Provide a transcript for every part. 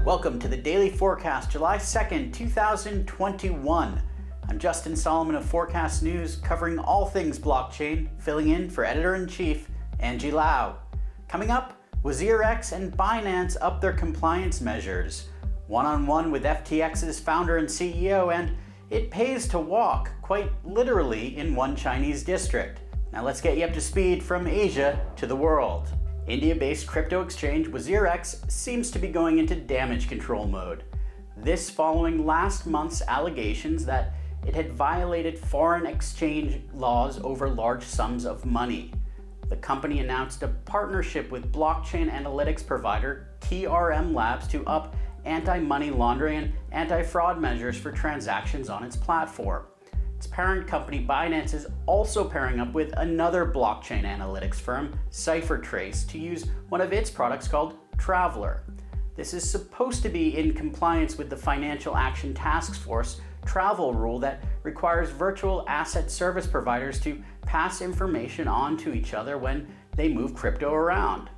Welcome to the Daily Forkast, July 2nd, 2021. I'm Justin Solomon of Forkast.News, covering all things blockchain, filling in for Editor-in-Chief Angie Lau. Coming up, WazirX and Binance up their compliance measures. One-on-one with FTX's founder and CEO, and it pays to walk, quite literally, in one Chinese district. Now let's get you up to speed from Asia to the world. India-based crypto exchange WazirX seems to be going into damage control mode. This following last month's allegations that it had violated foreign exchange laws over large sums of money. The company announced a partnership with blockchain analytics provider ETHEREUM Labs to up anti-money laundering and anti-fraud measures for transactions on its platform. Its parent company Binance is also pairing up with another blockchain analytics firm, CipherTrace, to use one of its products called Traveler. This is supposed to be in compliance with the Financial Action Task Force travel rule that requires virtual asset service providers to pass information on to each other when they move crypto around.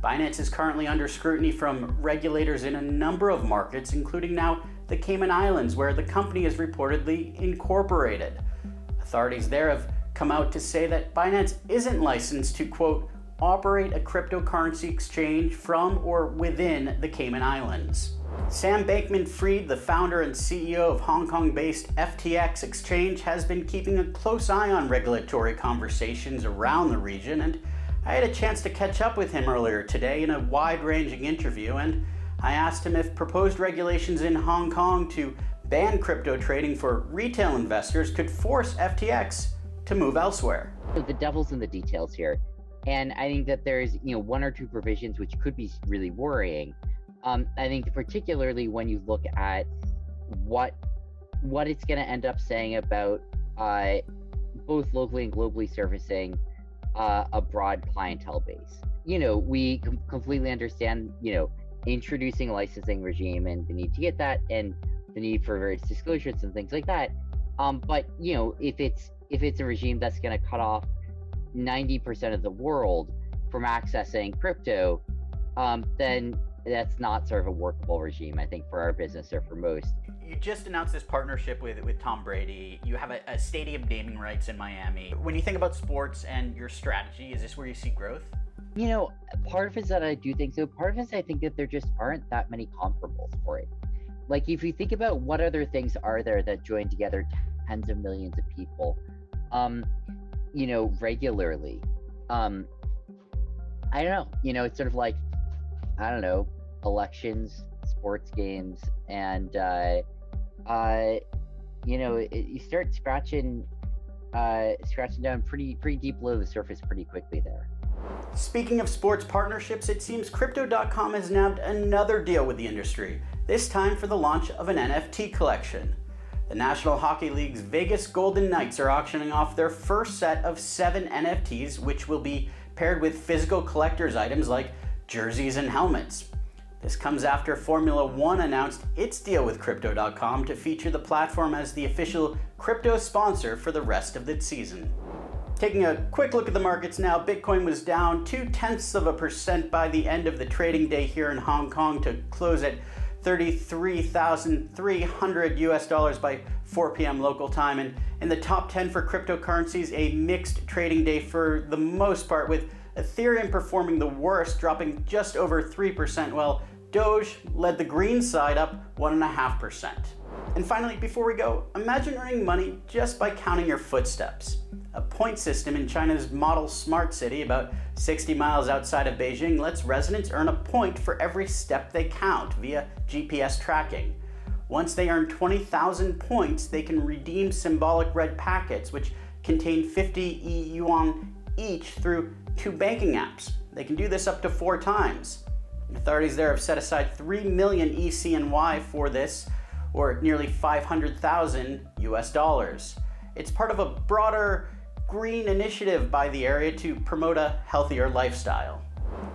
Binance is currently under scrutiny from regulators in a number of markets, including now the Cayman Islands, where the company is reportedly incorporated. Authorities there have come out to say that Binance isn't licensed to, quote, operate a cryptocurrency exchange from or within the Cayman Islands. Sam Bankman-Fried, the founder and CEO of Hong Kong-based FTX exchange, has been keeping a close eye on regulatory conversations around the region, and I had a chance to catch up with him earlier today in a wide-ranging interview, and I asked him if proposed regulations in Hong Kong to ban crypto trading for retail investors could force FTX to move elsewhere. The devil's in the details here, and I think that there's one or two provisions which could be really worrying. I think particularly when you look at what it's going to end up saying about both locally and globally servicing a broad clientele base. We completely understand introducing a licensing regime and the need to get that, and the need for various disclosures and things like that. But if it's a regime that's going to cut off 90% of the world from accessing crypto, then that's not sort of a workable regime, I think, for our business or for most. You just announced this partnership with Tom Brady. You have a stadium naming rights in Miami. When you think about sports and your strategy, is this where you see growth? Part of it is that I do think so. Part of it is I think that there just aren't that many comparables for it. Like, if you think about what other things are there that join together tens of millions of people, regularly, I don't know, it's sort of like, I don't know, elections, sports games, and, you start scratching down pretty deep below the surface pretty quickly there. Speaking of sports partnerships, it seems Crypto.com has nabbed another deal with the industry, this time for the launch of an NFT collection. The National Hockey League's Vegas Golden Knights are auctioning off their first set of 7 NFTs, which will be paired with physical collector's items like jerseys and helmets. This comes after Formula One announced its deal with Crypto.com to feature the platform as the official crypto sponsor for the rest of the season. Taking a quick look at the markets now, Bitcoin was down 0.2% by the end of the trading day here in Hong Kong to close at $33,300 by 4 p.m. local time. And in the top 10 for cryptocurrencies, a mixed trading day for the most part, with Ethereum performing the worst, dropping just over 3%, while Doge led the green side up 1.5%. And finally, before we go, imagine earning money just by counting your footsteps. A point system in China's model smart city, about 60 miles outside of Beijing, lets residents earn a point for every step they count via GPS tracking. Once they earn 20,000 points, they can redeem symbolic red packets, which contain 50 e-Yuan each, through 2 banking apps. They can do this up to 4 times. Authorities there have set aside 3 million ECNY for this, or nearly 500,000 US dollars. It's part of a broader green initiative by the area to promote a healthier lifestyle.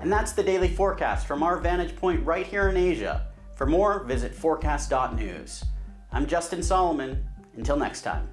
And that's the Daily Forkast from our vantage point right here in Asia. For more, visit Forkast.News. I'm Justin Solomon. Until next time.